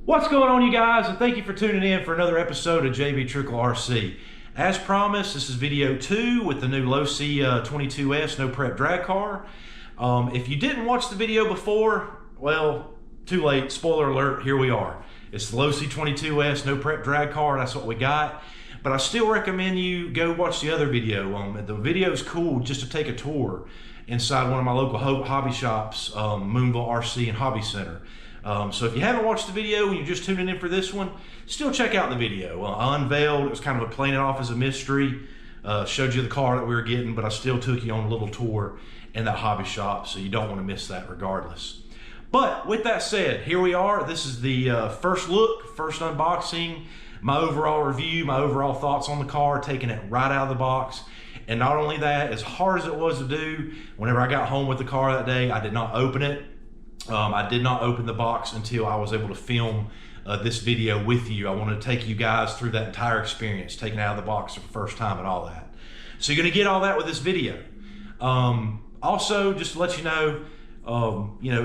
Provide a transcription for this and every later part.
What's going on, you guys, and thank you for tuning in for another episode of JB Trickle RC. As promised, this is video 2 with the new Losi 22S no prep drag car. If you didn't watch the video before, well, too late. Spoiler alert, here we are. It's the Losi 22S no prep drag car. That's what we got. But I still recommend you go watch the other video. The video is cool just to take a tour inside one of my local hobby shops, Moonville RC and Hobby Center. So if you haven't watched the video and you're just tuning in for this one, still check out the video. I unveiled, it was kind of playing it off as a mystery, showed you the car that we were getting, but I still took you on a little tour in that hobby shop, so you don't want to miss that regardless. But with that said, here we are. This is the first look, first unboxing, my overall review, my overall thoughts on the car, taking it right out of the box. And not only that, as hard as it was to do, whenever I got home with the car that day, I did not open it. I did not open the box until I was able to film this video with you. I wanted to take you guys through that entire experience, taking it out of the box for the first time and all that. So you're going to get all that with this video. Also, just to let you know,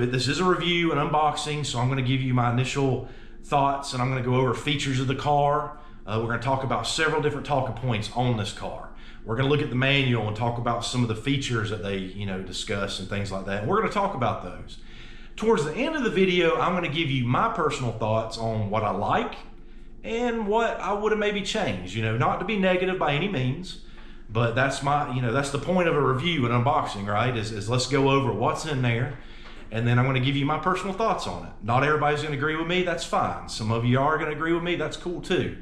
this is a review and unboxing, so I'm going to give you my initial thoughts, and I'm going to go over features of the car. We're going to talk about several different talking points on this car. We're going to look at the manual and talk about some of the features that they, discuss and things like that. And we're going to talk about those. Towards the end of the video, I'm going to give you my personal thoughts on what I like and what I would have maybe changed. Not to be negative by any means, but that's that's the point of a review and unboxing, right? Is let's go over what's in there, and then I'm going to give you my personal thoughts on it. Not everybody's going to agree with me. That's fine. Some of you are going to agree with me. That's cool too.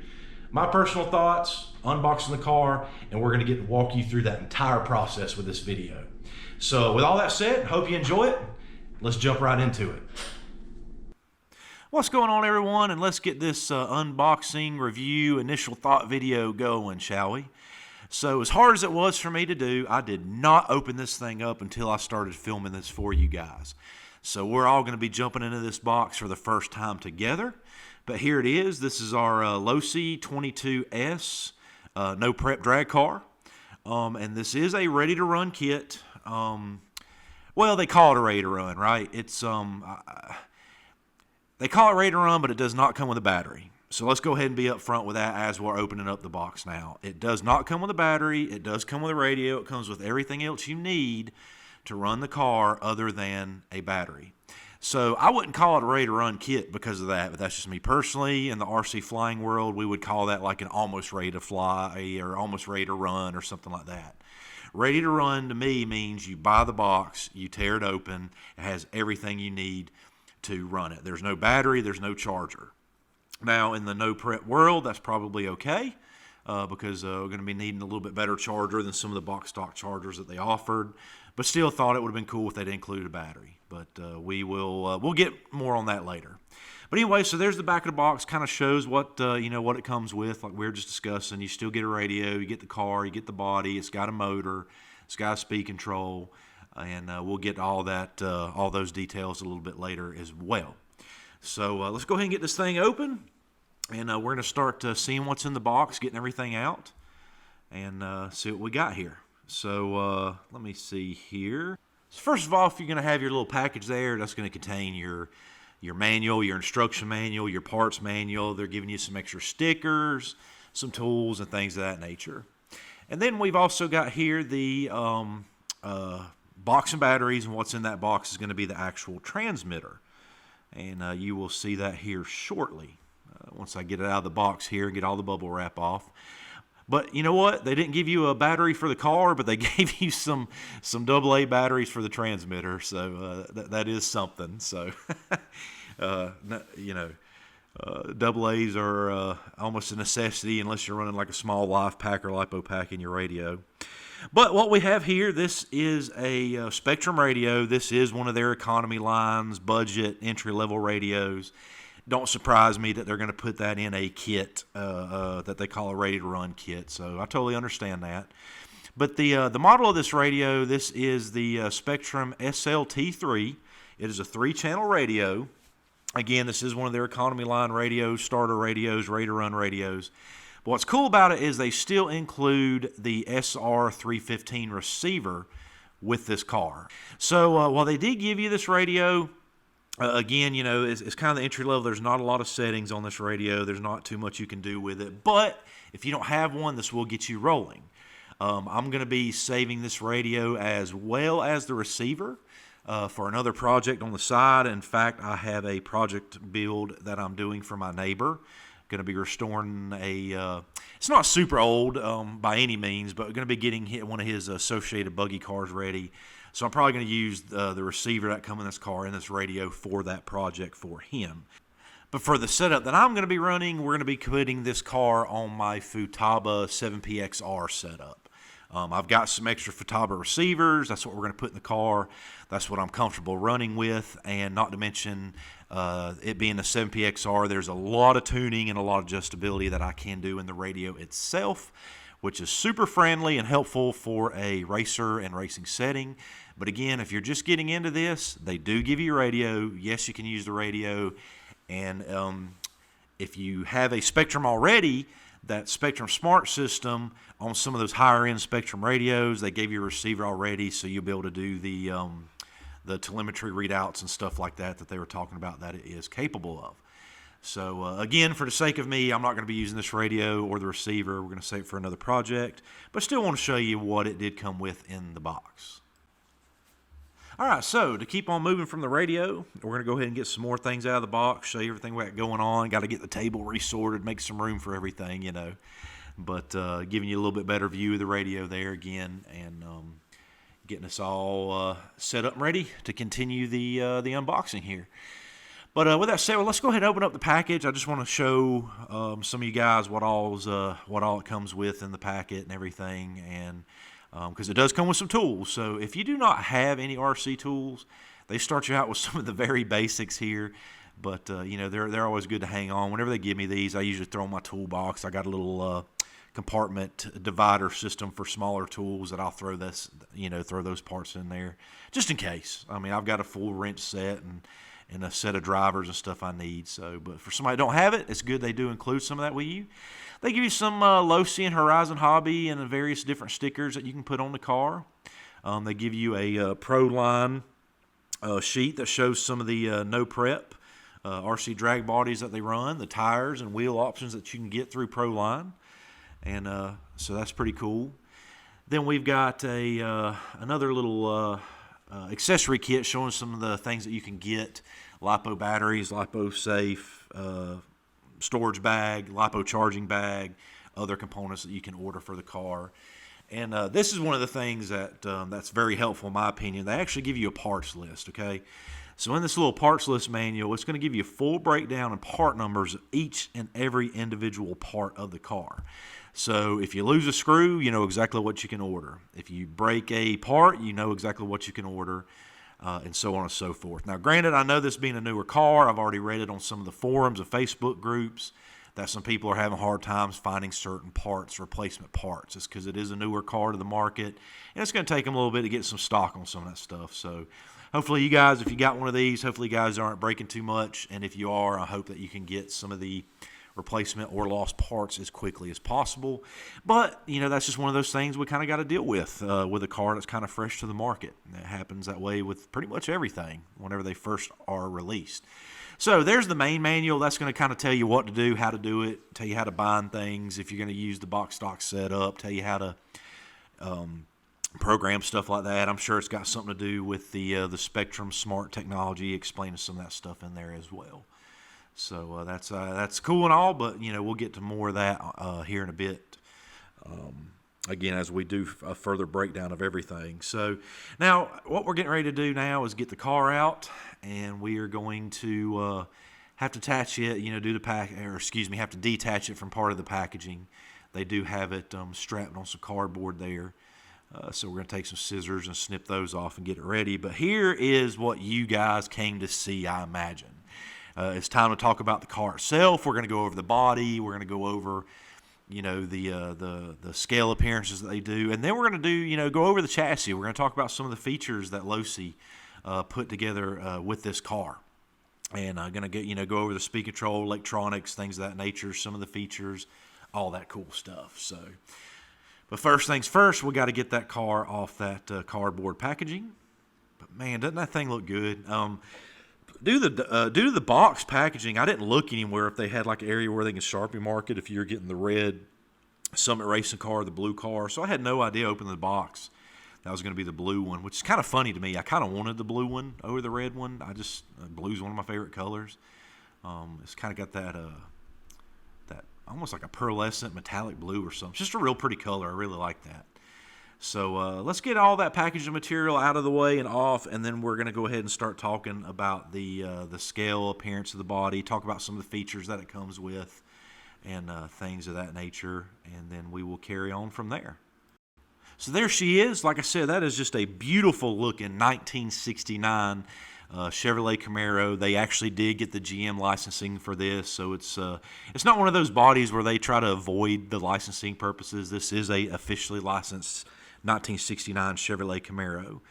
My personal thoughts, unboxing the car, and we're going to walk you through that entire process with this video. So with all that said, hope you enjoy it. Let's jump right into it. What's going on, everyone? And let's get this unboxing, review, initial thought video going, shall we? So as hard as it was for me to do, I did not open this thing up until I started filming this for you guys. So we're all going to be jumping into this box for the first time together. But here it is. This is our Losi 22S no prep drag car. And this is a ready-to-run kit. Well, they call it a ready to run, right? It's they call it ready to run, but it does not come with a battery. So let's go ahead and be upfront with that as we're opening up the box now. It does not come with a battery. It does come with a radio. It comes with everything else you need to run the car other than a battery. So I wouldn't call it a ready to run kit because of that, but that's just me personally. In the RC flying world, we would call that like an almost ready to fly or almost ready to run or something like that. Ready to run to me means you buy the box, you tear it open, it has everything you need to run it. There's no battery, there's no charger. Now in the no prep world, that's probably okay because we're going to be needing a little bit better charger than some of the box stock chargers that they offered, but still thought it would have been cool if they'd included a battery. But we'll get more on that later. But anyway, so there's the back of the box. Kind of shows what what it comes with, like we were just discussing. You still get a radio, you get the car, you get the body. It's got a motor, it's got a speed control, and we'll get all that, all those details a little bit later as well. So let's go ahead and get this thing open, and we're going to start seeing what's in the box, getting everything out, and see what we got here. So let me see here. So first of all, if you're going to have your little package there, that's going to contain your manual, your instruction manual, your parts manual. They're giving you some extra stickers, some tools, and things of that nature. And then we've also got here the box and batteries, and what's in that box is going to be the actual transmitter. And you will see that here shortly once I get it out of the box here and get all the bubble wrap off. But you know what? They didn't give you a battery for the car, but they gave you some AA batteries for the transmitter. So that is something. So, AA's are almost a necessity unless you're running like a small life pack or lipo pack in your radio. But what we have here, this is a Spectrum radio. This is one of their economy lines, budget, entry-level radios. Don't surprise me that they're going to put that in a kit that they call a ready-to-run kit. So I totally understand that. But the model of this radio, this is the Spectrum SLT3. It is a 3-channel radio. Again, this is one of their economy line radios, starter radios, ready-to-run radios. But what's cool about it is they still include the SR315 receiver with this car. So while they did give you this radio, Again, it's kind of the entry level. There's not a lot of settings on this radio. There's not too much you can do with it. But if you don't have one, this will get you rolling. I'm going to be saving this radio as well as the receiver for another project on the side. In fact, I have a project build that I'm doing for my neighbor. Going to be restoring it's not super old by any means, but going to be getting one of his associated buggy cars ready. So I'm probably going to use the receiver that comes in this car and this radio for that project for him. But for the setup that I'm going to be running, we're going to be putting this car on my Futaba 7PXR setup. I've got some extra Futaba receivers. That's what we're going to put in the car. That's what I'm comfortable running with. And not to mention it being a 7PXR, there's a lot of tuning and a lot of adjustability that I can do in the radio itself, which is super friendly and helpful for a racer and racing setting. But again, if you're just getting into this, they do give you a radio. Yes, you can use the radio. And if you have a Spectrum already, that Spectrum Smart system on some of those higher-end Spectrum radios, they gave you a receiver already, so you'll be able to do the telemetry readouts and stuff like that they were talking about that it is capable of. So again, for the sake of me, I'm not going to be using this radio or the receiver. We're going to save it for another project, but still want to show you what it did come with in the box. All right, so to keep on moving from the radio, we're going to go ahead and get some more things out of the box, show you everything we got going on. Got to get the table resorted, make some room for everything, But giving you a little bit better view of the radio there again, and getting us all set up and ready to continue the unboxing here. But with that said, let's go ahead and open up the package. I just want to show some of you guys what all it comes with in the packet and everything, and because it does come with some tools. So if you do not have any RC tools, they start you out with some of the very basics here. But they're always good to hang on. Whenever they give me these, I usually throw in my toolbox. I got a little compartment divider system for smaller tools that I'll throw those parts in there just in case. I mean, I've got a full wrench set and a set of drivers and stuff I need. So, but for somebody that don't have it, it's good they do include some of that with you. They give you some Losi and Horizon Hobby and various different stickers that you can put on the car. They give you a Pro Line sheet that shows some of the no prep RC drag bodies that they run, the tires and wheel options that you can get through Pro Line. And so that's pretty cool. Then we've got another little accessory kit showing some of the things that you can get: LiPo batteries, LiPo safe, storage bag, LiPo charging bag, other components that you can order for the car. And this is one of the things that's very helpful in my opinion. They actually give you a parts list, okay? So in this little parts list manual, it's going to give you a full breakdown and part numbers of each and every individual part of the car. So if you lose a screw, you know exactly what you can order. If you break a part, you know exactly what you can order, and so on and so forth. Now, granted, I know this being a newer car, I've already read it on some of the forums and Facebook groups that some people are having hard times finding certain parts, replacement parts. It's because it is a newer car to the market, and it's going to take them a little bit to get some stock on some of that stuff. So hopefully you guys, if you got one of these, hopefully you guys aren't breaking too much, and if you are, I hope that you can get some of the replacement or lost parts as quickly as possible. But that's just one of those things we kind of got to deal with a car that's kind of fresh to the market. And it happens that way with pretty much everything whenever they first are released. So there's the main manual. That's going to kind of tell you what to do, how to do it, tell you how to bind things if you're going to use the box stock setup, tell you how to program stuff like that. I'm sure it's got something to do with the Spectrum Smart technology, explaining some of that stuff in there as well. So that's cool and all, but we'll get to more of that here in a bit. Again, as we do a further breakdown of everything. So now what we're getting ready to do now is get the car out, and we are going to have to attach it. Have to detach it from part of the packaging. They do have it strapped on some cardboard there. So we're going to take some scissors and snip those off and get it ready. But here is what you guys came to see, I imagine. It's time to talk about the car itself. We're going to go over the body. We're going to go over, the scale appearances that they do, and then we're going to do, go over the chassis. We're going to talk about some of the features that Losi put together with this car, and I'm going to go over the speed control, electronics, things of that nature, some of the features, all that cool stuff. So, but first things first, we got to get that car off that cardboard packaging. But man, doesn't that thing look good? due to the box packaging, I didn't look anywhere if they had like an area where they can Sharpie mark it if you're getting the red Summit Racing car, the blue car. So I had no idea opening the box that was going to be the blue one, which is kind of funny to me. I kind of wanted the blue one over the red one. Blue's one of my favorite colors. It's kind of got that almost like a pearlescent metallic blue or something. It's just a real pretty color. I really like that. So let's get all that packaging material out of the way and off, and then we're going to go ahead and start talking about the scale, appearance of the body, talk about some of the features that it comes with, and things of that nature, and then we will carry on from there. So there she is. Like I said, that is just a beautiful looking 1969 Chevrolet Camaro. They actually did get the GM licensing for this, so it's not one of those bodies where they try to avoid the licensing purposes. This is a officially licensed 1969 Chevrolet Camaro.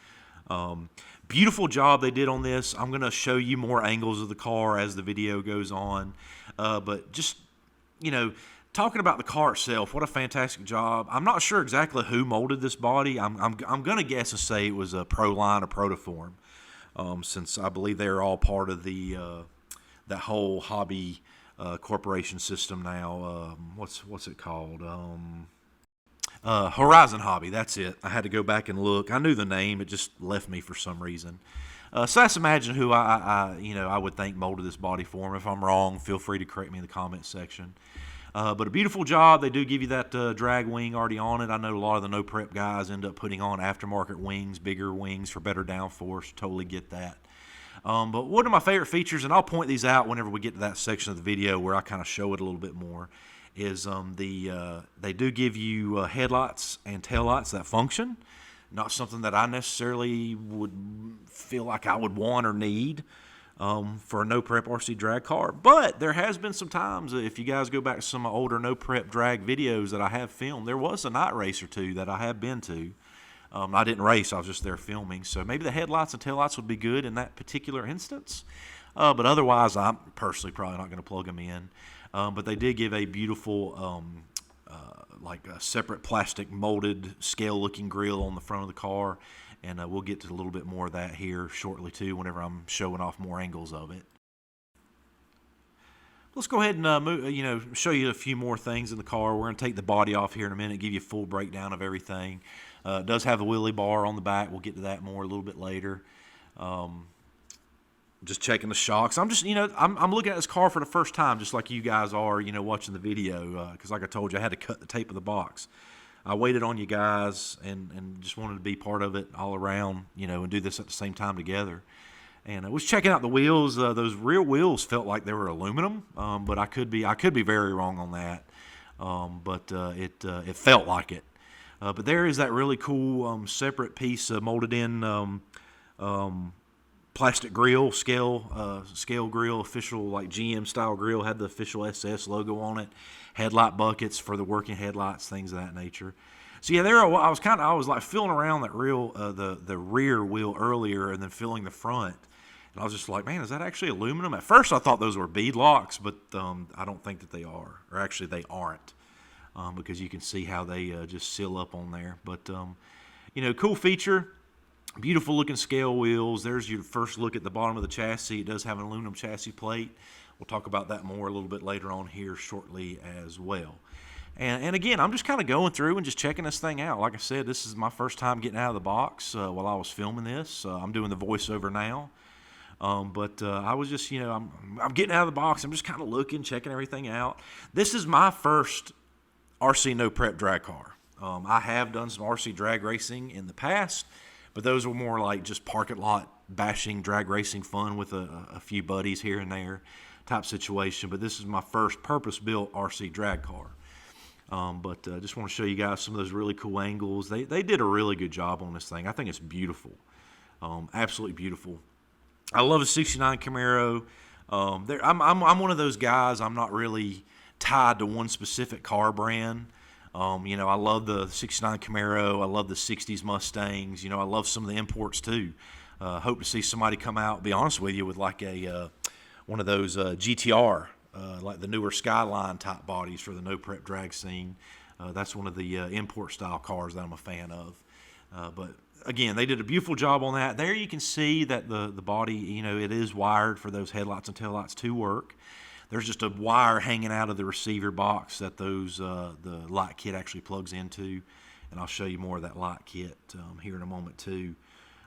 Beautiful job they did on this. I'm going to show you more angles of the car as the video goes on, but just, talking about the car itself, what a fantastic job. I'm not sure exactly who molded this body. I'm going to guess and say it was a Proline or Protoform, since I believe they're all part of that whole hobby corporation system now. What's it called? Horizon Hobby. That's it. I had to go back and look. I knew the name. It just left me for some reason. So let's imagine who I would think molded this body for him. If I'm wrong, feel free to correct me in the comments section. But a beautiful job. They do give you that drag wing already on it. I know a lot of the no prep guys end up putting on aftermarket wings, bigger wings for better downforce. Totally get that. But one of my favorite features, and I'll point these out whenever we get to that section of the video where I kind of show it a little bit more, is they do give you headlights and taillights that function. Not something that I necessarily would feel like I would want or need for a no prep RC drag car, but there has been some times, if you guys go back to some older no prep drag videos that I have filmed, there was a night race or two that I have been to. I didn't race, I was just there filming, so maybe the headlights and taillights would be good in that particular instance, but otherwise I'm personally probably not going to plug them in. But they did give a beautiful like a separate plastic molded scale looking grill on the front of the car, and we'll get to a little bit more of that here shortly too whenever I'm showing off more angles of it. Let's go ahead and show you a few more things in the car. We're going to take the body off here in a minute, give you a full breakdown of everything. It does have the wheelie bar on the back. We'll get to that more a little bit later. Just checking the shocks. I'm just, I'm looking at this car for the first time, just like you guys are, watching the video, because like I told you, I had to cut the tape of the box. I waited on you guys and just wanted to be part of it all around, and do this at the same time together. And I was checking out the wheels. Those rear wheels felt like they were aluminum, but I could be very wrong on that. But it felt like it. But there is that really cool separate piece molded in plastic grill, scale grill, official like GM style grill, had the official SS logo on it, headlight buckets for the working headlights, things of that nature. So yeah, I was like feeling around that the rear wheel earlier, and then feeling the front, and I was just like, man, is that actually aluminum? At first I thought those were bead locks, but I don't think that they are, or actually they aren't, because you can see how they just seal up on there. But cool feature. Beautiful looking scale wheels. There's your first look at the bottom of the chassis. It does have an aluminum chassis plate. We'll talk about that more a little bit later on here shortly as well. And again, I'm just kind of going through and just checking this thing out. Like I said, this is my first time getting out of the box while I was filming this. I'm doing the voiceover now. But I was just, I'm getting out of the box. I'm just kind of looking, checking everything out. This is my first RC no prep drag car. I have done some RC drag racing in the past, but those were more like just parking lot bashing, drag racing fun with a few buddies here and there type situation. But this is my first purpose-built RC drag car. But just want to show you guys some of those really cool angles. They did a really good job on this thing. I think it's beautiful. Absolutely beautiful. I love the 69 Camaro. I'm one of those guys, I'm not really tied to one specific car brand. I love the 69 Camaro. I love the 60s Mustangs. I love some of the imports too. Hope to see somebody come out, be honest with you, with like one of those GTR, like the newer Skyline type bodies for the no prep drag scene. That's one of the import style cars that I'm a fan of. But again, they did a beautiful job on that. There you can see that the body, you know, it is wired for those headlights and taillights to work. There's just a wire hanging out of the receiver box that those the light kit actually plugs into, and I'll show you more of that light kit here in a moment too.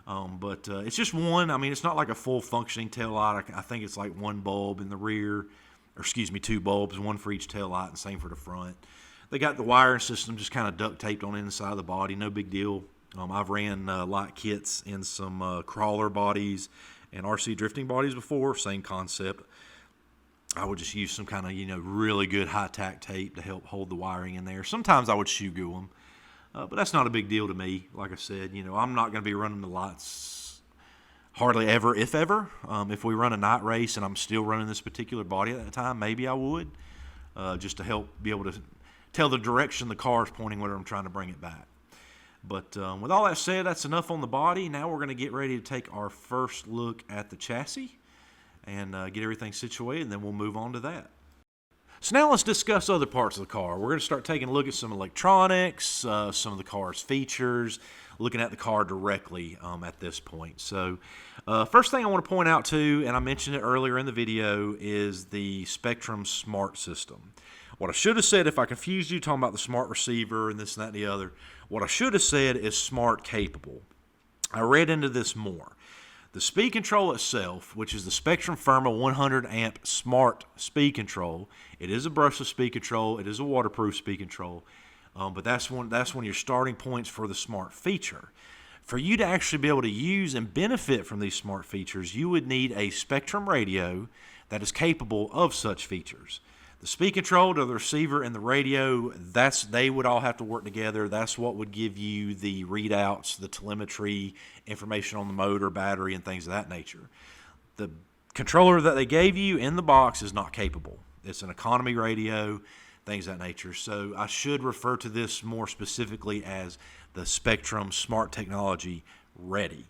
But it's just one. I mean, it's not like a full functioning tail light. I think it's like one bulb in the rear, or excuse me, two bulbs, one for each tail light, and same for the front. They got the wiring system just kind of duct taped on the inside of the body. No big deal. I've ran light kits in some crawler bodies and RC drifting bodies before. Same concept. I would just use some kind of, you know, really good high-tack tape to help hold the wiring in there. Sometimes I would shoe glue them, but that's not a big deal to me. Like I said, you know, I'm not going to be running the lights hardly ever, if ever. If we run a night race and I'm still running this particular body at that time, maybe I would, just to help be able to tell the direction the car is pointing whenever I'm trying to bring it back. But with all that said, that's enough on the body. Now we're going to get ready to take our first look at the chassis and get everything situated, and then we'll move on to that. So now let's discuss other parts of the car. We're going to start taking a look at some electronics, some of the car's features, looking at the car directly at this point. So first thing I want to point out too, and I mentioned it earlier in the video, is the Spectrum Smart System. What I should have said, if I confused you talking about the smart receiver and this and that and the other, what I should have said is smart capable. I read into this more. The speed control itself, which is the Spectrum Firma 100 amp smart speed control, it is a brushless speed control, it is a waterproof speed control, but that's one of your starting points for the smart feature. For you to actually be able to use and benefit from these smart features, you would need a Spectrum radio that is capable of such features. The speed control to the receiver and the radio, they would all have to work together. That's what would give you the readouts, the telemetry, information on the motor, battery, and things of that nature. The controller that they gave you in the box is not capable. It's an economy radio, things of that nature. So I should refer to this more specifically as the Spectrum Smart Technology Ready.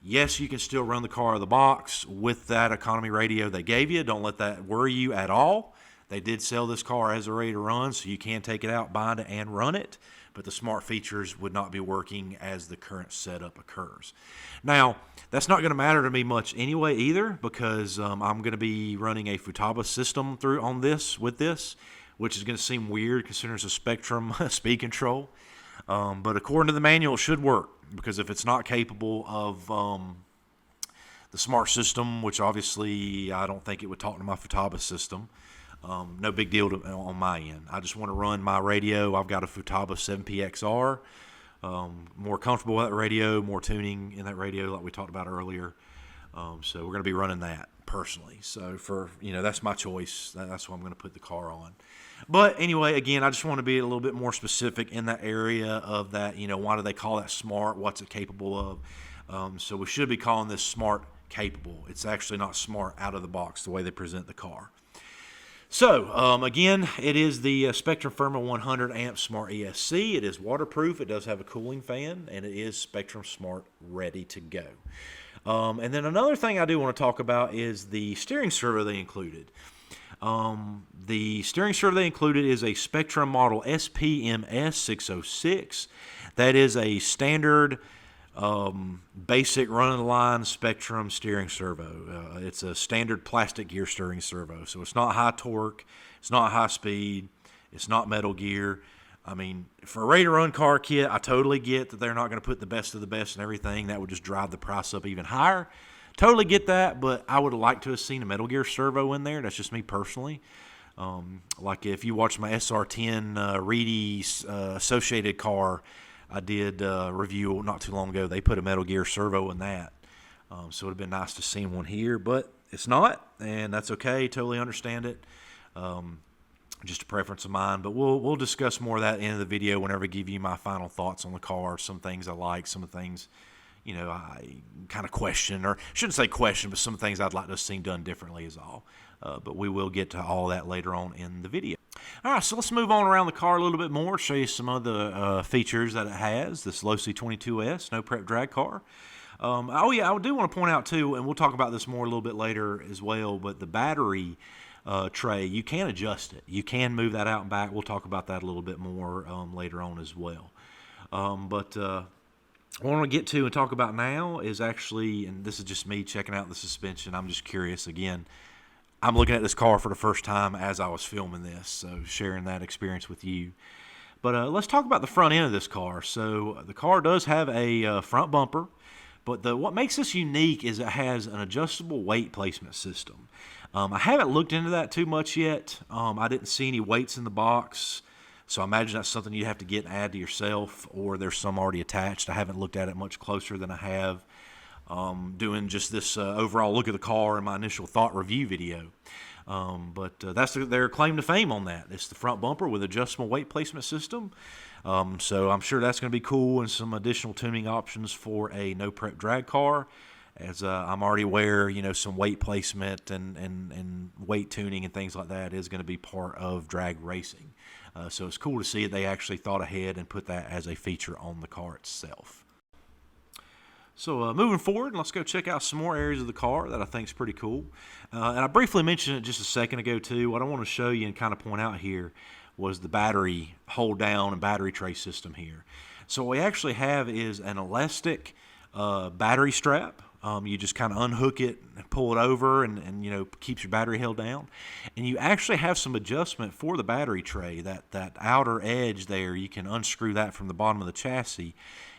Yes, you can still run the car out of the box with that economy radio they gave you. Don't let that worry you at all. They did sell this car as a ready to run, so you can take it out, bind it, and run it, but the smart features would not be working as the current setup occurs. Now, that's not going to matter to me much anyway either, because I'm going to be running a Futaba system with this, which is going to seem weird considering it's a Spectrum speed control. But according to the manual, it should work, because if it's not capable of the smart system, which obviously I don't think it would talk to my Futaba system, no big deal on my end. I just want to run my radio. I've got a Futaba 7PXR. More comfortable with that radio, more tuning in that radio like we talked about earlier. So we're going to be running that personally. So that's my choice. That's what I'm going to put the car on. But anyway, again, I just want to be a little bit more specific in that area of that, why do they call that smart? What's it capable of? So we should be calling this smart capable. It's actually not smart out of the box the way they present the car. So, again, it is the Spectrum Firma 100 amp Smart ESC. It is waterproof. It does have a cooling fan, and it is Spectrum Smart ready to go. And then another thing I do want to talk about is the steering servo they included. The steering servo they included is a Spectrum model SPMS 606. That is a standard basic run-of-the-line Spectrum steering servo. It's a standard plastic gear steering servo, so it's not high torque, it's not high speed, it's not metal gear. I mean, for a ready-to-run car kit, I totally get that they're not going to put the best of the best and everything. That would just drive the price up even higher. Totally get that, but I would have liked to have seen a metal gear servo in there. That's just me personally. Like if you watch my SR10 Reedy associated car, I did a review not too long ago. They put a metal gear servo in that. So it would have been nice to see one here, but it's not, and that's okay. Totally understand it. Just a preference of mine, but we'll discuss more of that at the end of the video whenever I give you my final thoughts on the car. Some things I like, some things, I kind of question, or shouldn't say question, but some things I'd like to have seen done differently is all. But we will get to all that later on in the video. All right, so let's move on around the car a little bit more, show you some of the features that it has. This Losi 22S, no prep drag car. Oh yeah, I do want to point out too, and we'll talk about this more a little bit later as well, but the battery tray, you can adjust it. You can move that out and back. We'll talk about that a little bit more later on as well. But What I want to get to and talk about now is actually, and this is just me checking out the suspension. I'm just curious again. I'm looking at this car for the first time as I was filming this, so sharing that experience with you. But let's talk about the front end of this car. So the car does have a front bumper, but what makes this unique is it has an adjustable weight placement system. I haven't looked into that too much yet. I didn't see any weights in the box, so I imagine that's something you have to get and add to yourself, or there's some already attached. I haven't looked at it much closer than I have doing just this overall look at the car in my initial thought review video. But that's their claim to fame on that. It's the front bumper with adjustable weight placement system. So I'm sure that's going to be cool, and some additional tuning options for a no prep drag car. As I'm already aware, some weight placement and weight tuning and things like that is going to be part of drag racing. So it's cool to see that they actually thought ahead and put that as a feature on the car itself. So moving forward, let's go check out some more areas of the car that I think is pretty cool. And I briefly mentioned it just a second ago too. What I want to show you and kind of point out here was the battery hold down and battery tray system here. So what we actually have is an elastic battery strap. You just kind of unhook it and pull it over, and keeps your battery held down. And you actually have some adjustment for the battery tray. That outer edge there, you can unscrew that from the bottom of the chassis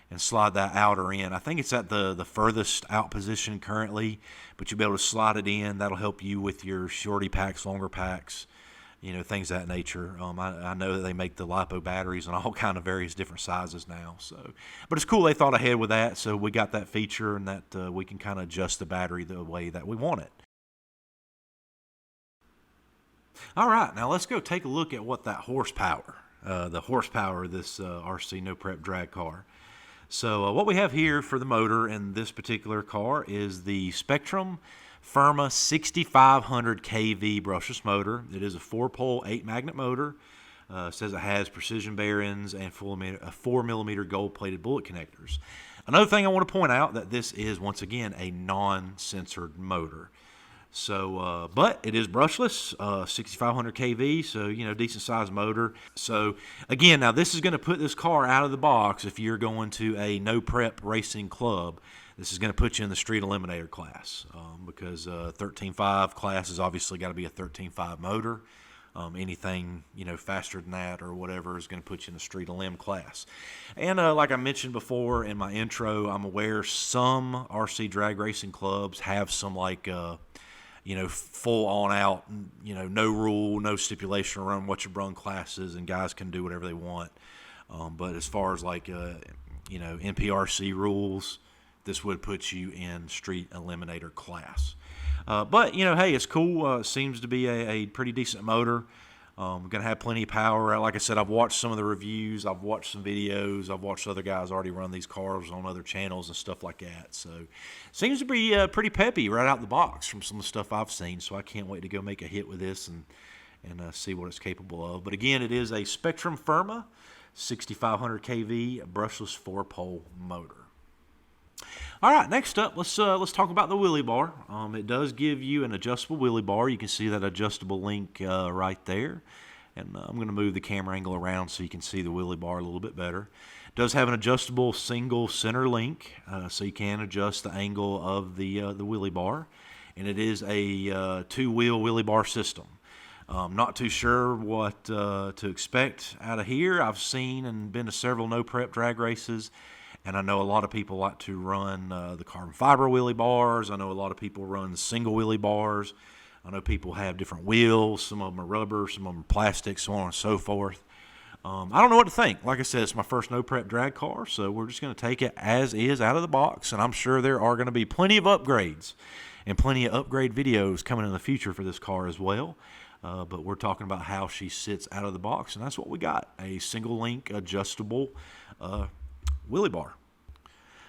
and slide that outer in. I think it's at the furthest out position currently, but you'll be able to slide it in. That'll help you with your shorty packs, longer packs, things of that nature. I know that they make the LiPo batteries in all kind of various different sizes now. But it's cool they thought ahead with that, so we got that feature, and that we can kind of adjust the battery the way that we want it. All right, now let's go take a look at what that horsepower, the horsepower of this RC no prep drag car. So what we have here for the motor in this particular car is the Spectrum Firma 6500 kV brushless motor. It is a 4-pole, 8-magnet motor. Says it has precision bearings and 4-millimeter gold-plated bullet connectors. Another thing I want to point out, that this is, once again, a non-censored motor. So, but it is brushless, 6500 kV, so, decent sized motor. So, again, now this is going to put this car out of the box if you're going to a no prep racing club. This is going to put you in the street eliminator class, because 13.5 class has obviously got to be a 13.5 motor. Anything, faster than that or whatever is going to put you in the street elim class. And like I mentioned before in my intro, I'm aware some RC drag racing clubs have some full on out, no rule, no stipulation around what your brung class is, and guys can do whatever they want. But as far as NPRC rules, this would put you in street eliminator class. But hey, it's cool. Seems to be a pretty decent motor. Going to have plenty of power. Like I said, I've watched some of the reviews. I've watched some videos. I've watched other guys already run these cars on other channels and stuff like that. So seems to be pretty peppy right out the box from some of the stuff I've seen. So I can't wait to go make a hit with this and see what it's capable of. But again, it is a Spectrum Firma 6500 kV brushless 4-pole motor. All right, next up, let's talk about the wheelie bar. It does give you an adjustable wheelie bar. You can see that adjustable link right there. And I'm going to move the camera angle around so you can see the wheelie bar a little bit better. It does have an adjustable single center link, so you can adjust the angle of the wheelie bar. And it is a two-wheel wheelie bar system. Not too sure what to expect out of here. I've seen and been to several no prep drag races. And I know a lot of people like to run the carbon fiber wheelie bars. I know a lot of people run single wheelie bars. I know people have different wheels. Some of them are rubber, some of them are plastic, so on and so forth. I don't know what to think. Like I said, it's my first no prep drag car, so we're just going to take it as is out of the box. And I'm sure there are going to be plenty of upgrades and plenty of upgrade videos coming in the future for this car as well. But we're talking about how she sits out of the box, and that's what we got, a single link adjustable wheelie bar.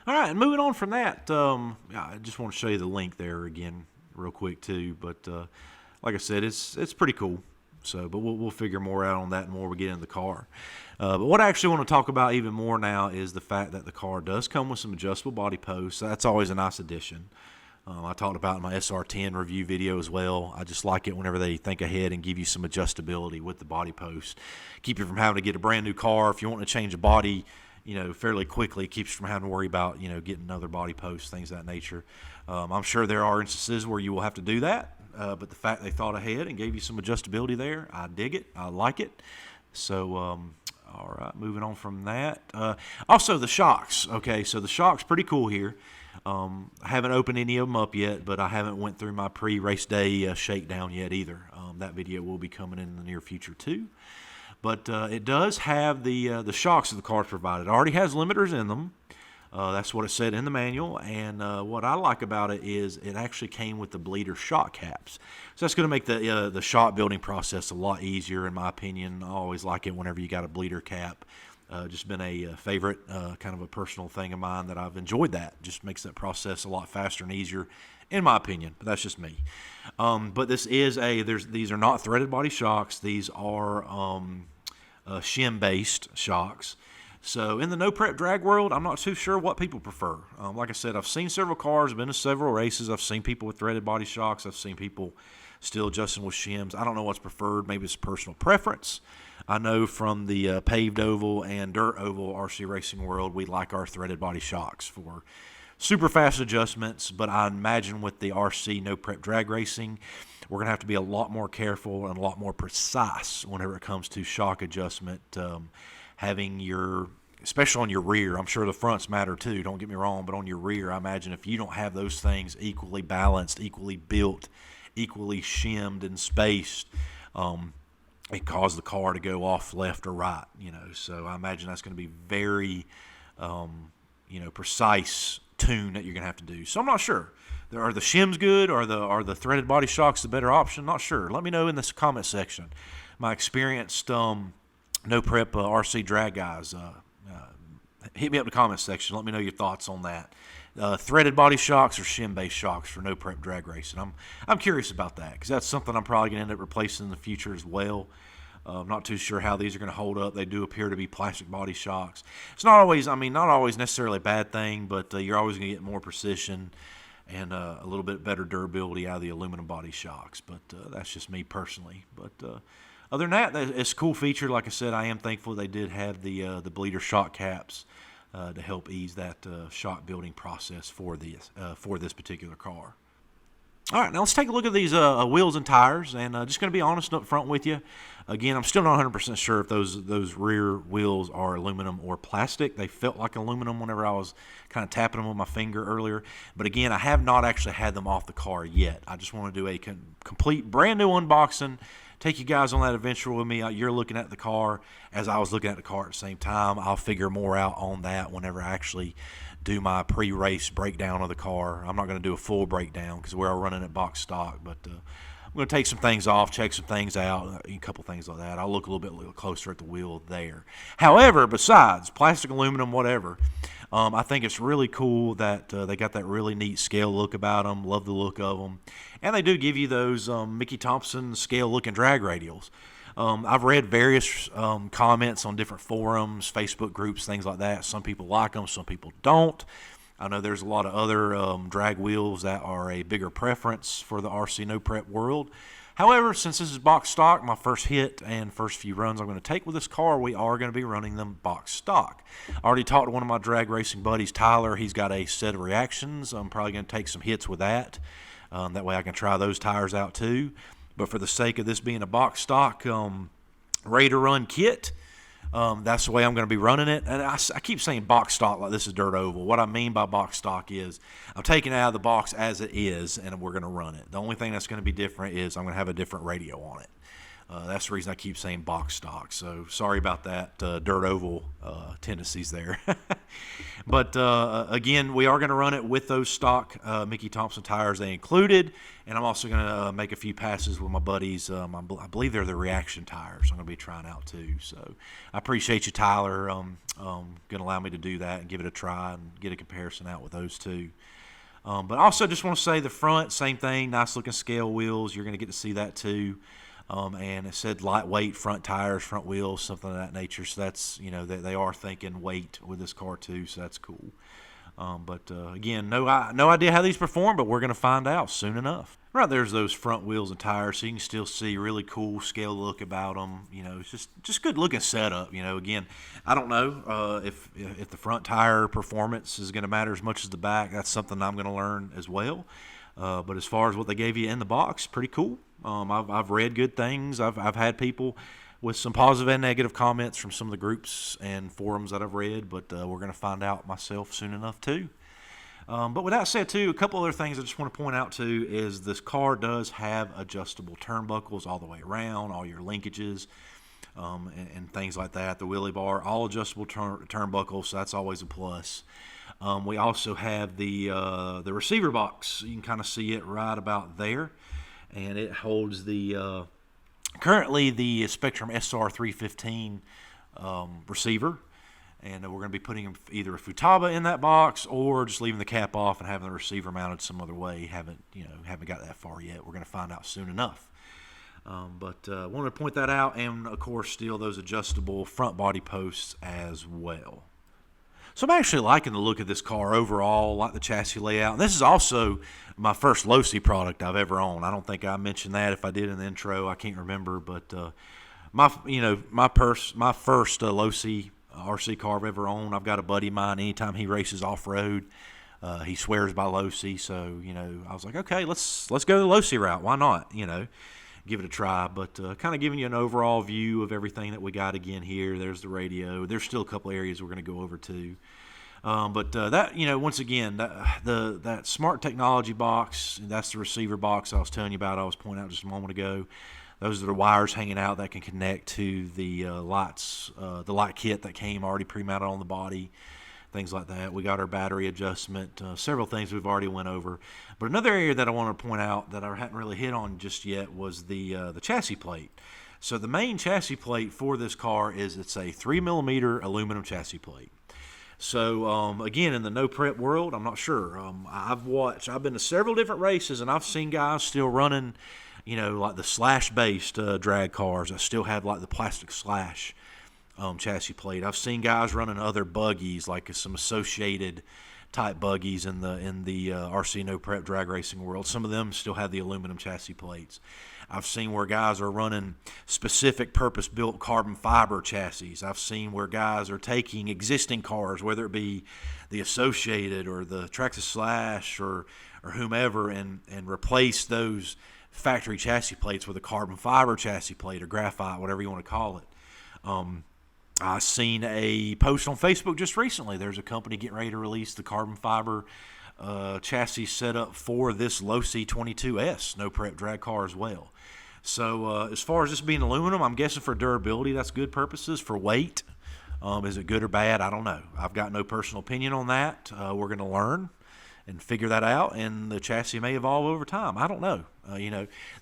All right, and moving on from that, I just want to show you the link there again real quick too. But like I said, it's pretty cool. So, but we'll figure more out on that the more we get in the car. But what I actually want to talk about even more now is the fact that the car does come with some adjustable body posts. That's always a nice addition. I talked about in my SR10 review video as well. I just like it whenever they think ahead and give you some adjustability with the body post. Keep you from having to get a brand new car. If you want to change a body, fairly quickly. It keeps you from having to worry about, getting another body post, things of that nature. I'm sure there are instances where you will have to do that, but the fact they thought ahead and gave you some adjustability there, I dig it. I like it. So, all right, moving on from that. Also, the shocks. Okay, so the shocks pretty cool here. I haven't opened any of them up yet, but I haven't went through my pre-race day shakedown yet either. That video will be coming in the near future too. But it does have the shocks that the car's provided. It already has limiters in them. That's what it said in the manual. And what I like about it is it actually came with the bleeder shock caps. So that's going to make the shock building process a lot easier, in my opinion. I always like it whenever you got a bleeder cap. Just been a favorite, kind of a personal thing of mine that I've enjoyed that. Just makes that process a lot faster and easier, in my opinion. But that's just me. But this is these are not threaded body shocks. These are shim-based shocks. So in the no prep drag world, I'm not too sure what people prefer. Like I said, I've seen several cars, been to several races. I've seen people with threaded body shocks. I've seen people still adjusting with shims. I don't know what's preferred. Maybe it's personal preference. I know from the paved oval and dirt oval RC racing world, we like our threaded body shocks for super fast adjustments. But I imagine with the RC no prep drag racing, we're going to have to be a lot more careful and a lot more precise whenever it comes to shock adjustment. Having especially on your rear, I'm sure the fronts matter too, don't get me wrong, but on your rear, I imagine if you don't have those things equally balanced, equally built, equally shimmed and spaced, it causes the car to go off left or right, So I imagine that's going to be very, precise tune that you're going to have to do. So I'm not sure. Are the shims good? Are the threaded body shocks the better option? Not sure. Let me know in this comment section. My experienced no prep RC drag guys, hit me up in the comment section. Let me know your thoughts on that. Threaded body shocks or shim-based shocks for no prep drag racing. I'm curious about that because that's something I'm probably going to end up replacing in the future as well. I'm not too sure how these are going to hold up. They do appear to be plastic body shocks. It's not always necessarily a bad thing, but you're always going to get more precision and a little bit better durability out of the aluminum body shocks. But that's just me personally. But other than that, it's a cool feature. Like I said, I am thankful they did have the bleeder shock caps to help ease that shock building process for this particular car. All right, now let's take a look at these wheels and tires, and just going to be honest up front with you. Again, I'm still not 100% sure if those rear wheels are aluminum or plastic. They felt like aluminum whenever I was kind of tapping them with my finger earlier. But again, I have not actually had them off the car yet. I just want to do a complete brand new unboxing, take you guys on that adventure with me. You're looking at the car as I was looking at the car at the same time. I'll figure more out on that whenever I actually do my pre-race breakdown of the car. I'm not going to do a full breakdown because we're running at box stock, but I'm going to take some things off, check some things out, a couple things like that. I'll look a little bit closer at the wheel there. However, besides plastic, aluminum, whatever, I think it's really cool that they got that really neat scale look about them. Love the look of them. And they do give you those Mickey Thompson scale look and drag radials. I've read various comments on different forums, Facebook groups, things like that. Some people like them, some people don't. I know there's a lot of other drag wheels that are a bigger preference for the RC no prep world. However, since this is box stock, my first hit and first few runs I'm going to take with this car, we are going to be running them box stock. I already talked to one of my drag racing buddies, Tyler. He's got a set of reactions. I'm probably going to take some hits with that. That way I can try those tires out too. But for the sake of this being a box stock ready to run kit, that's the way I'm going to be running it. And I keep saying box stock like this is dirt oval. What I mean by box stock is I'm taking it out of the box as it is, and we're going to run it. The only thing that's going to be different is I'm going to have a different radio on it. That's the reason I keep saying box stock. So sorry about that dirt oval tendencies there. But again, we are going to run it with those stock Mickey Thompson tires they included. And I'm also going to make a few passes with my buddies. I believe they're the reaction tires I'm going to be trying out too. So I appreciate you, Tyler, going to allow me to do that and give it a try and get a comparison out with those two. But also just want to say the front, same thing, nice looking scale wheels. You're going to get to see that too. And it said lightweight front tires, front wheels, something of that nature. So that's, they are thinking weight with this car too, so that's cool. But again, no idea how these perform, but we're going to find out soon enough. Right there's those front wheels and tires, so you can still see really cool scale look about them. It's just good looking setup. Again, I don't know if the front tire performance is going to matter as much as the back. That's something I'm going to learn as well. But as far as what they gave you in the box, pretty cool. I've read good things. I've had people with some positive and negative comments from some of the groups and forums that I've read, but we're going to find out myself soon enough too. But with that said too, a couple other things I just want to point out too is this car does have adjustable turnbuckles all the way around, all your linkages and things like that. The wheelie bar, all adjustable turnbuckles, so that's always a plus. We also have the receiver box. You can kind of see it right about there, and it holds the currently the Spectrum SR315 receiver. And we're going to be putting either a Futaba in that box or just leaving the cap off and having the receiver mounted some other way. Haven't got that far yet. We're going to find out soon enough. But wanted to point that out, and of course, still those adjustable front body posts as well. So I'm actually liking the look of this car overall. Like the chassis layout. And this is also my first Losi product I've ever owned. I don't think I mentioned that. If I did in the intro, I can't remember. But my first Losi RC car I've ever owned. I've got a buddy of mine, anytime he races off-road, he swears by Losi. So, I was like, okay, let's go the Losi route. Why not, give it a try. But kind of giving you an overall view of everything that we got again here. There's the radio. There's still a couple areas we're going to go over to. But that, once again, that smart technology box, that's the receiver box I was telling you about, I was pointing out just a moment ago. Those are the wires hanging out that can connect to the lights, the light kit that came already pre-mounted on the body, things like that. We got our battery adjustment, several things we've already went over. But another area that I want to point out that I hadn't really hit on just yet was the chassis plate. So the main chassis plate for this car it's a 3mm aluminum chassis plate. So again, in the no prep world, I'm not sure. I've been to several different races, and I've seen guys still running, like the slash-based drag cars that still have like the plastic slash chassis plate. I've seen guys running other buggies, like some associated type buggies in the RC no prep drag racing world. Some of them still have the aluminum chassis plates. I've seen where guys are running specific purpose-built carbon fiber chassis. I've seen where guys are taking existing cars, whether it be the Associated or the Traxxas Slash or whomever, and replace those factory chassis plates with a carbon fiber chassis plate or graphite, whatever you want to call it. I seen a post on Facebook just recently. There's a company getting ready to release the carbon fiber chassis setup for this Losi 22S no prep drag car as well. So as far as this being aluminum, I'm guessing for durability, that's good purposes. For weight, is it good or bad? I don't know. I've got no personal opinion on that. We're going to learn and figure that out, and the chassis may evolve over time. I don't know.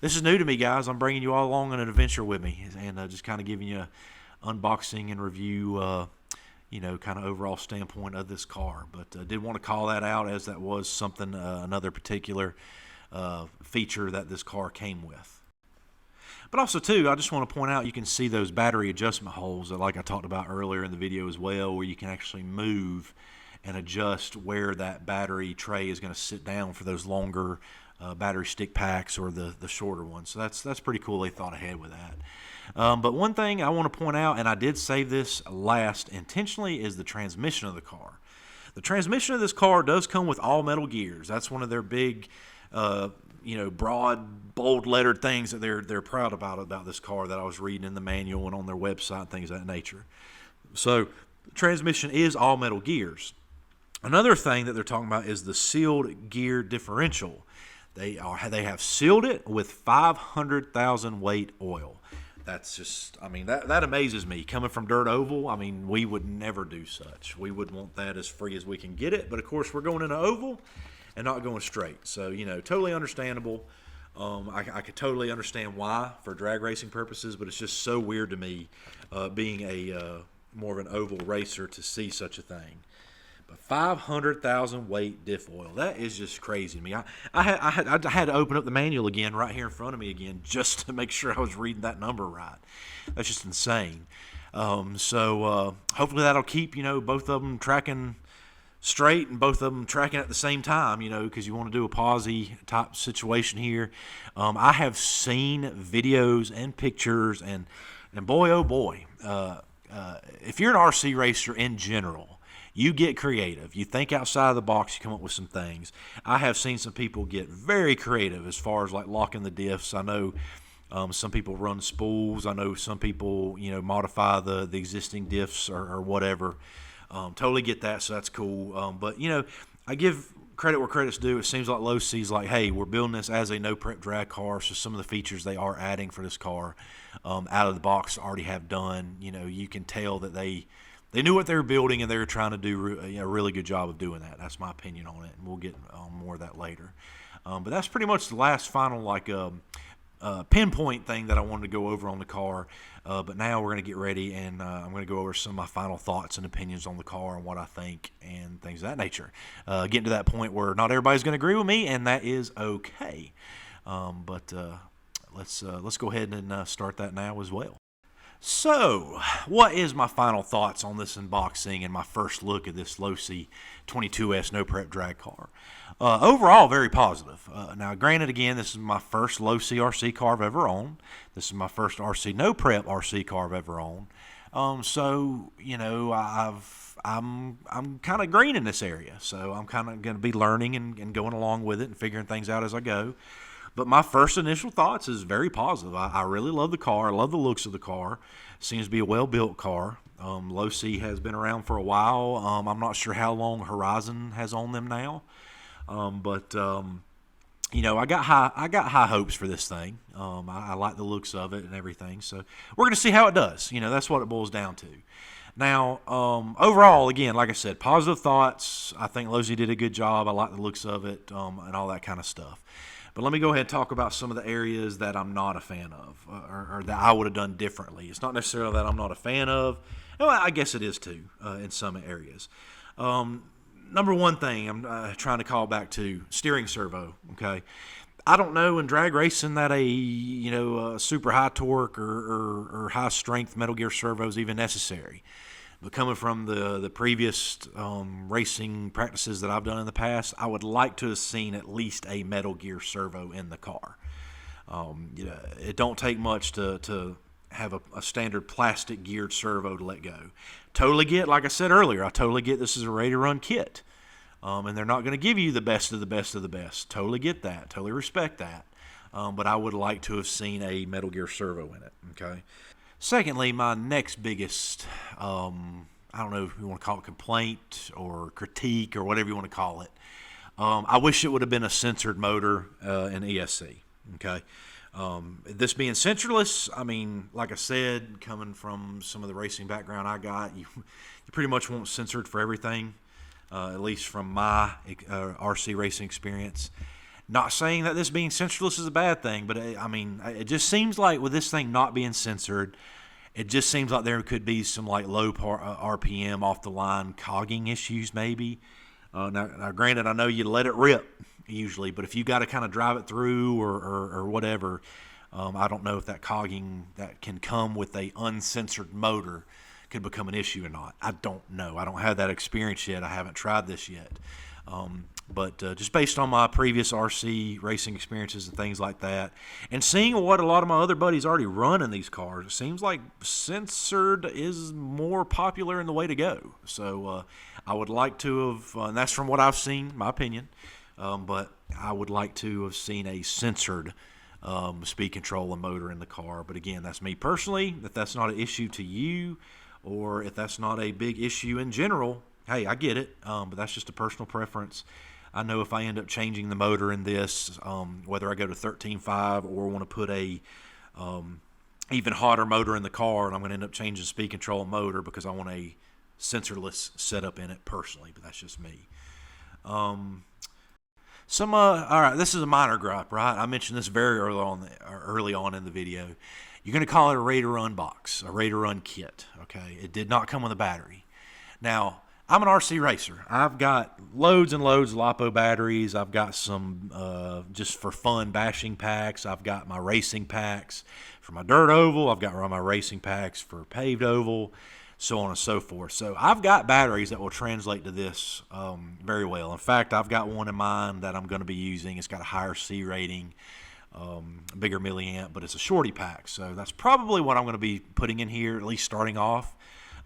This is new to me, guys. I'm bringing you all along on an adventure with me, and just kind of giving you an unboxing and review, kind of overall standpoint of this car. But did want to call that out, as that was something, another particular feature that this car came with. But also, too, I just want to point out, you can see those battery adjustment holes that, like I talked about earlier in the video as well, where you can actually move and adjust where that battery tray is going to sit down for those longer battery stick packs or the shorter ones. So that's pretty cool. They thought ahead with that. But one thing I want to point out, and I did save this last intentionally, is the transmission of the car. The transmission of this car does come with all metal gears. That's one of their big, broad, bold lettered things that they're proud about this car that I was reading in the manual and on their website, things of that nature. So transmission is all metal gears. Another thing that they're talking about is the sealed gear differential. They have sealed it with 500,000 weight oil. That's just, that amazes me. Coming from Dirt Oval, we would never do such. We would want that as free as we can get it. But, of course, we're going in an oval and not going straight. So, totally understandable. I could totally understand why for drag racing purposes, but it's just so weird to me being a more of an oval racer to see such a thing. But 500,000 weight diff oil, that is just crazy to me. I had to open up the manual again right here in front of me again just to make sure I was reading that number right. That's just insane. So hopefully that'll keep, both of them tracking straight and both of them tracking at the same time, because you want to do a posi type situation here. I have seen videos and pictures, and boy, oh boy, if you're an RC racer in general, you get creative. You think outside of the box. You come up with some things. I have seen some people get very creative as far as like locking the diffs. I know some people run spools. I know some people, modify the existing diffs or whatever. Totally get that, so that's cool. But, I give credit where credit's due. It seems like Losi's like, hey, we're building this as a no-prep drag car, so some of the features they are adding for this car out of the box already have done. You can tell that they knew what they were building, and they were trying to do a really good job of doing that. That's my opinion on it, and we'll get more of that later. But that's pretty much the last final, pinpoint thing that I wanted to go over on the car. But now we're going to get ready, and I'm going to go over some of my final thoughts and opinions on the car and what I think and things of that nature. Getting to that point where not everybody's going to agree with me, and that is okay. But let's go ahead and start that now as well. So, what is my final thoughts on this unboxing and my first look at this Losi 22S no prep drag car? Overall, very positive. Now, granted, again, this is my first Losi RC car I've ever owned. This is my first RC no prep RC car I've ever owned. So I'm kind of green in this area. So I'm kind of going to be learning and going along with it and figuring things out as I go. But my first initial thoughts is very positive. I really love the car. I love the looks of the car. Seems to be a well-built car. Losi has been around for a while. I'm not sure how long Horizon has on them now. But I got high hopes for this thing. I like the looks of it and everything. So we're going to see how it does. That's what it boils down to. Now, overall, again, like I said, positive thoughts. I think Losi did a good job. I like the looks of it and all that kind of stuff. But let me go ahead and talk about some of the areas that I'm not a fan of or that I would have done differently. It's not necessarily that I'm not a fan of. Well, I guess it is too in some areas. Number one thing I'm trying to call back to steering servo, okay? I don't know in drag racing that a super high torque or high strength Metal Gear servo is even necessary. But coming from the previous racing practices that I've done in the past, I would like to have seen at least a Metal Gear servo in the car. It don't take much to have a standard plastic geared servo to let go. Totally get, like I said earlier, I totally get this is a ready-to-run kit. And they're not going to give you the best of the best of the best. Totally get that. Totally respect that. But I would like to have seen a Metal Gear servo in it, okay? Secondly, my next biggest, I don't know if you want to call it complaint or critique or whatever you want to call it. I wish it would have been a censored motor in ESC, okay? This being sensorless, I mean, like I said, coming from some of the racing background I got, you pretty much want censored for everything, at least from my RC racing experience. Not saying that this being sensorless is a bad thing, but it just seems like with this thing not being censored, it just seems like there could be some like low RPM off the line cogging issues maybe. Now, granted, I know you let it rip usually, but if you got to kind of drive it through or whatever, I don't know if that cogging that can come with a uncensored motor could become an issue or not. I don't know. I don't have that experience yet. I haven't tried this yet. But just based on my previous RC racing experiences and things like that, and seeing what a lot of my other buddies already run in these cars, it seems like censored is more popular in the way to go. So I would like to have, and that's from what I've seen, my opinion, but I would like to have seen a censored speed control and motor in the car. But again, that's me personally. If that's not an issue to you, or if that's not a big issue in general, hey, I get it, but that's just a personal preference. I know if I end up changing the motor in this, whether I go to 13.5 or want to put a even hotter motor in the car, and I'm going to end up changing the speed control motor because I want a sensorless setup in it personally, but that's just me. All right, this is a minor gripe, right? I mentioned this very early on in the video. You're going to call it a ready-to-run box, a ready-to-run kit, okay? It did not come with a battery. Now, I'm an RC racer. I've got loads and loads of LiPo batteries. I've got some just for fun bashing packs. I've got my racing packs for my dirt oval. I've got my racing packs for paved oval. so on and so forth. So I've got batteries that will translate to this very well. In fact, I've got one in mind that I'm going to be using. It's got a higher C rating, bigger milliamp, but it's a shorty pack. So that's probably what I'm going to be putting in here, at least starting off.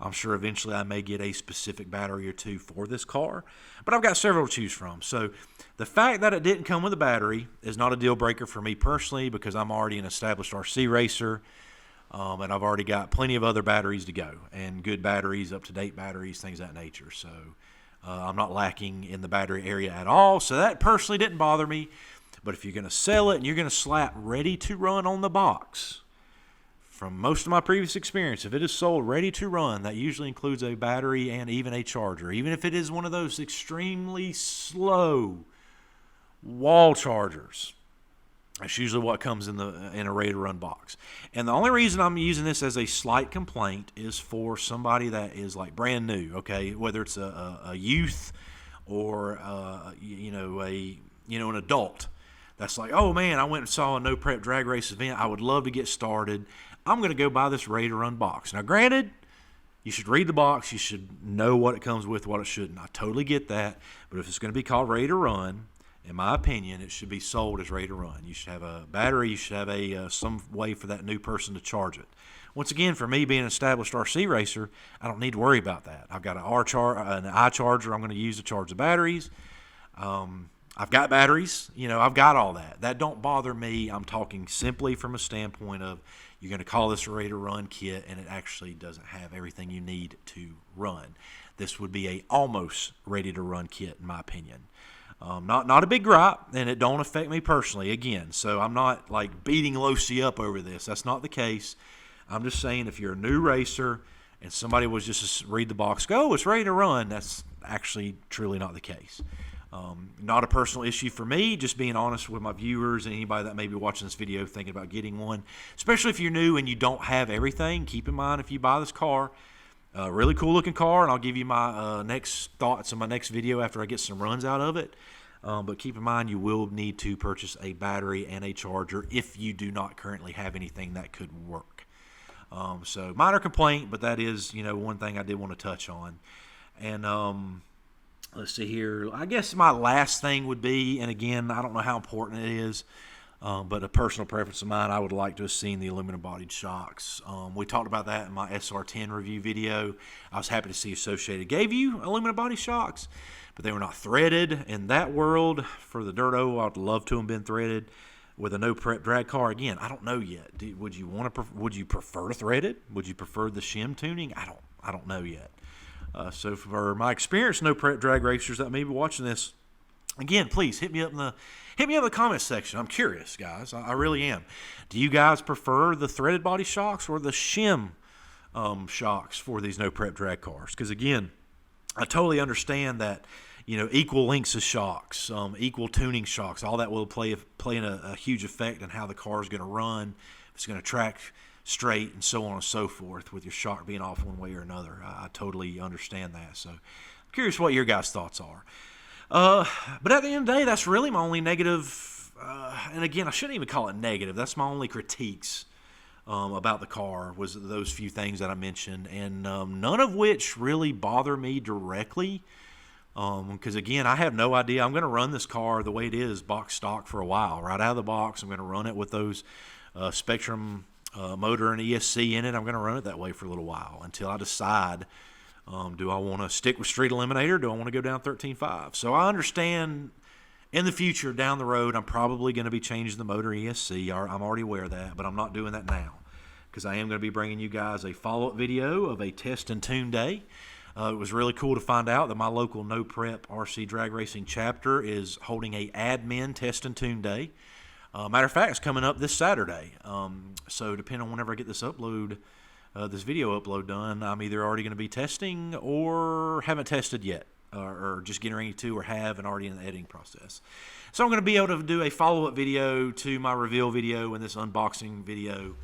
I'm sure eventually I may get a specific battery or two for this car, but I've got several to choose from. So the fact that it didn't come with a battery is not a deal breaker for me personally, because I'm already an established RC racer, and I've already got plenty of other batteries to go, and good batteries, up-to-date batteries, things of that nature. So I'm not lacking in the battery area at all, so that personally didn't bother me. But if you're going to sell it and you're going to slap ready to run on the box, from most of my previous experience, if it is sold ready to run, that usually includes a battery and even a charger. Even if it is one of those extremely slow wall chargers, that's usually what comes in a ready to run box. And the only reason I'm using this as a slight complaint is for somebody that is like brand new, okay? Whether it's a youth or an adult that's like, oh man, I went and saw a no prep drag race event. I would love to get started. I'm going to go buy this ready to run box. Now, granted, you should read the box. You should know what it comes with, what it shouldn't. I totally get that. But if it's going to be called ready to run, in my opinion, it should be sold as ready to run. You should have a battery. You should have some way for that new person to charge it. Once again, for me being an established RC racer, I don't need to worry about that. I've got an I charger I'm going to use to charge the batteries. I've got batteries. I've got all that. That don't bother me. I'm talking simply from a standpoint of you're going to call this a ready to run kit, and it actually doesn't have everything you need to run. This would be a almost ready to run kit, in my opinion. Not a big gripe, and it don't affect me personally, again. So I'm not like beating Losi up over this. That's not the case. I'm just saying if you're a new racer and somebody was just to read the box, go, it's ready to run, that's actually truly not the case. Not a personal issue for me, just being honest with my viewers and anybody that may be watching this video thinking about getting one. Especially if you're new and you don't have everything, keep in mind if you buy this car, really cool looking car, and I'll give you my next thoughts in my next video after I get some runs out of it. But keep in mind you will need to purchase a battery and a charger if you do not currently have anything that could work. So minor complaint, but that is one thing I did want to touch on. And let's see here. I guess my last thing would be, and again, I don't know how important it is, but a personal preference of mine, I would like to have seen the aluminum-bodied shocks. We talked about that in my SR10 review video. I was happy to see Associated gave you aluminum-body shocks, but they were not threaded. In that world, for the Dirto, I'd love to have been threaded. With a no-prep drag car, again, I don't know yet. Would you prefer threaded? Would you prefer the shim tuning? I don't know yet. So for my experienced no prep drag racers that may be watching this, again, please hit me up in the comments section. I'm curious, guys. I really am. Do you guys prefer the threaded body shocks or the shim shocks for these no prep drag cars? Because again, I totally understand that equal lengths of shocks, equal tuning shocks, all that will play in a huge effect on how the car is going to run. If it's going to track straight and so on and so forth, with your shock being off one way or another. I totally understand that. So I'm curious what your guys' thoughts are. But at the end of the day, that's really my only negative. And again, I shouldn't even call it negative. That's my only critiques about the car, was those few things that I mentioned, and none of which really bother me directly. Because again, I have no idea. I'm going to run this car the way it is, box stock, for a while. Right out of the box, I'm going to run it with those Spectrum motor and ESC in it. I'm going to run it that way for a little while until I decide, do I want to stick with Street Eliminator? Do I want to go down 13.5? So I understand in the future, down the road, I'm probably going to be changing the motor ESC. I'm already aware of that, but I'm not doing that now, because I am going to be bringing you guys a follow-up video of a test and tune day. It was really cool to find out that my local No Prep RC Drag Racing chapter is holding a admin test and tune day. Matter of fact, it's coming up this Saturday. So depending on whenever I get this video upload done, I'm either already going to be testing or haven't tested yet, or just getting ready to, or have and already in the editing process. So I'm going to be able to do a follow-up video to my reveal video and this unboxing video,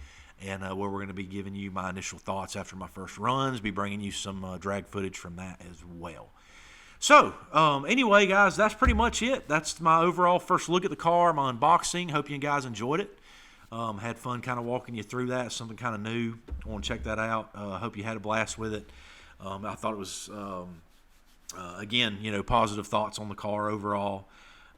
and where we're going to be giving you my initial thoughts after my first runs, be bringing you some drag footage from that as well. So, anyway, guys, that's pretty much it. That's my overall first look at the car, my unboxing. Hope you guys enjoyed it. Had fun kind of walking you through that. Something kind of new. I want to check that out. Hope you had a blast with it. I thought it was, again, positive thoughts on the car overall.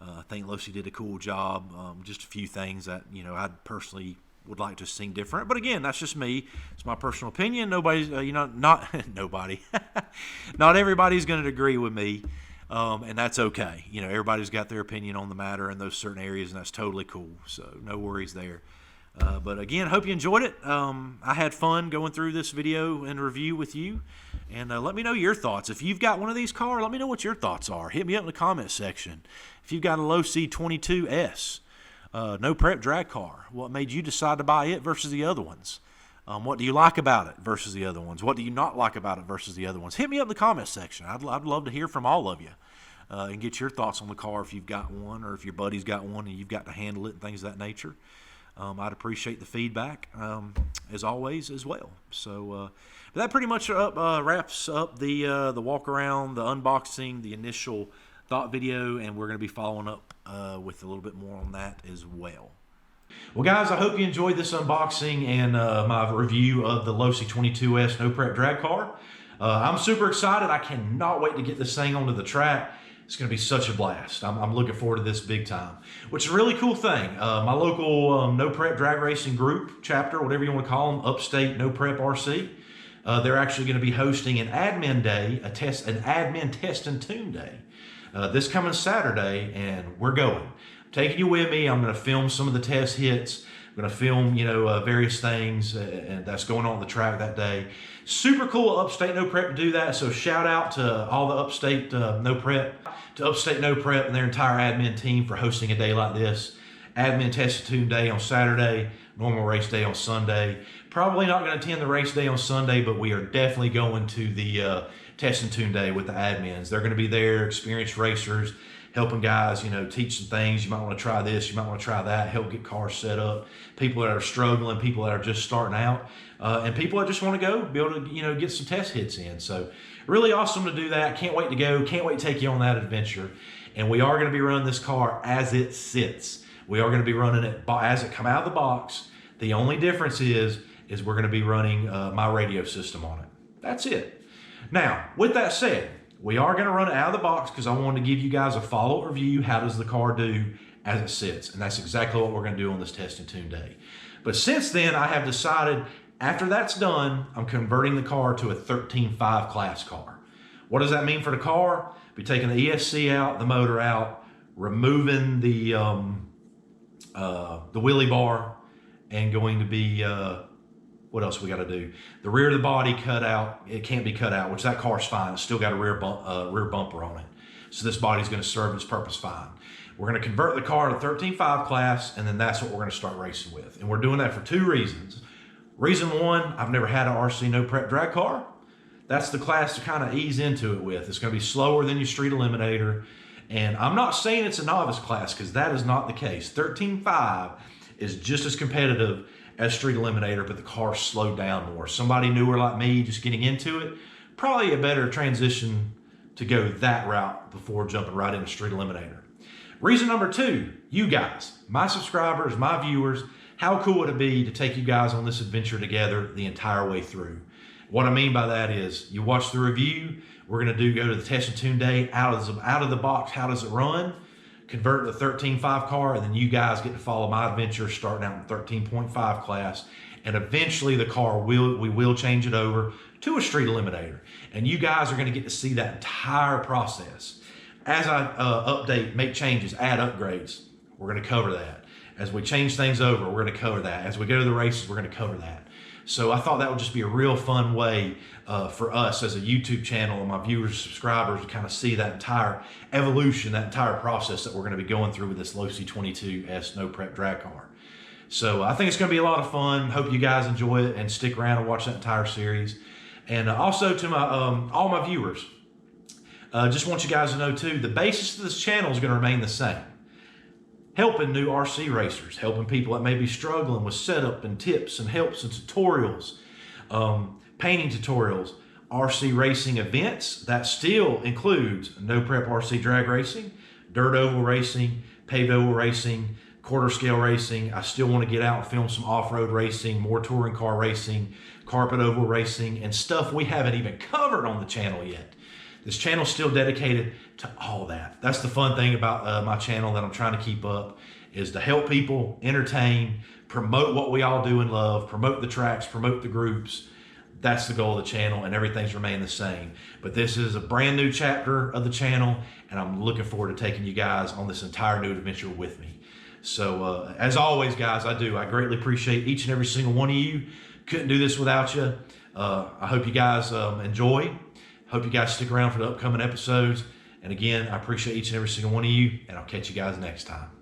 I think Losi did a cool job. Just a few things that, I personally would like to have seen different. But again, that's just me. It's my personal opinion. Nobody's, not nobody. Not everybody's going to agree with me. And that's okay. Everybody's got their opinion on the matter in those certain areas, and that's totally cool. So no worries there. But again, hope you enjoyed it. I had fun going through this video and review with you. And let me know your thoughts. If you've got one of these cars, let me know what your thoughts are. Hit me up in the comment section. If you've got a Losi 22S, no prep drag car, what made you decide to buy it versus the other ones? What do you like about it versus the other ones? What do you not like about it versus the other ones? Hit me up in the comment section. I'd love to hear from all of you and get your thoughts on the car if you've got one, or if your buddy's got one and you've got to handle it and things of that nature. I'd appreciate the feedback as always as well. So that pretty much wraps up the walk around, the unboxing, the initial thought video, and we're going to be following up with a little bit more on that as well. Well, guys, I hope you enjoyed this unboxing and my review of the Losi 22S no prep drag car. I'm super excited. I cannot wait to get this thing onto the track. It's going to be such a blast. I'm looking forward to this big time, which is a really cool thing. My local no prep drag racing group, chapter, whatever you want to call them, Upstate No Prep RC, they're actually going to be hosting an admin day, an admin test and tune day this coming Saturday, and we're going. I'm taking you with me. I'm going to film some of the test hits. I'm going to film, various things, and that's going on the track that day. Super cool Upstate No Prep to do that. So shout out to all the Upstate No Prep, to Upstate No Prep and their entire admin team for hosting a day like this. Admin test and tune day on Saturday, normal race day on Sunday. Probably not going to attend the race day on Sunday, but we are definitely going to the test and tune day with the admins. They're going to be there, experienced racers, helping guys, teach some things. You might want to try this, you might want to try that, help get cars set up. People that are struggling, people that are just starting out, and people that just want to go, be able to, get some test hits in. So really awesome to do that. Can't wait to go. Can't wait to take you on that adventure. And we are going to be running this car as it sits. We are going to be running it as it come out of the box. The only difference is we're going to be running my radio system on it. That's it. Now, with that said, we are going to run it out of the box because I wanted to give you guys a follow-up review. How does the car do as it sits? And that's exactly what we're going to do on this test and tune day. But since then, I have decided after that's done, I'm converting the car to a 13.5 class car. What does that mean for the car? Be taking the ESC out, the motor out, removing the wheelie bar, and going to be, what else we got to do? The rear of the body cut out. It can't be cut out, which that car's fine. It's still got a rear bumper on it. So this body's going to serve its purpose fine. We're going to convert the car to 13.5 class, and then that's what we're going to start racing with. And we're doing that for two reasons. Reason one, I've never had an RC no prep drag car. That's the class to kind of ease into it with. It's going to be slower than your street eliminator. And I'm not saying it's a novice class, because that is not the case. 13.5 is just as competitive as street eliminator, but the car's slowed down more. Somebody newer like me just getting into it, probably a better transition to go that route before jumping right into street eliminator. Reason number two, you guys, my subscribers, my viewers, how cool would it be to take you guys on this adventure together the entire way through? What I mean by that is you watch the review, we're going to go to the test and tune day, out of the box, how does it run? Convert to the 13.5 car, and then you guys get to follow my adventure starting out in 13.5 class, and eventually the car we will change it over to a street eliminator, and you guys are going to get to see that entire process. As I update, make changes, add upgrades, we're going to cover that. As we change things over, we're going to cover that. As we go to the races, we're going to cover that. So I thought that would just be a real fun way for us as a YouTube channel and my viewers, subscribers, to kind of see that entire evolution, that entire process that we're going to be going through with this Losi 22S no prep drag car. So I think it's going to be a lot of fun. Hope you guys enjoy it and stick around and watch that entire series. And also to my all my viewers, just want you guys to know too, the basis of this channel is going to remain the same. Helping new RC racers, helping people that may be struggling with setup and tips and helps and tutorials, painting tutorials, RC racing events. That still includes no prep RC drag racing, dirt oval racing, paved oval racing, quarter scale racing. I still want to get out and film some off-road racing, more touring car racing, carpet oval racing, and stuff we haven't even covered on the channel yet. This channel's still dedicated to all that. That's the fun thing about my channel that I'm trying to keep up, is to help people, entertain, promote what we all do and love, promote the tracks, promote the groups. That's the goal of the channel, and everything's remained the same. But this is a brand new chapter of the channel, and I'm looking forward to taking you guys on this entire new adventure with me. So as always, guys, I greatly appreciate each and every single one of you. Couldn't do this without you. I hope you guys enjoy. Hope you guys stick around for the upcoming episodes. And again, I appreciate each and every single one of you, and I'll catch you guys next time.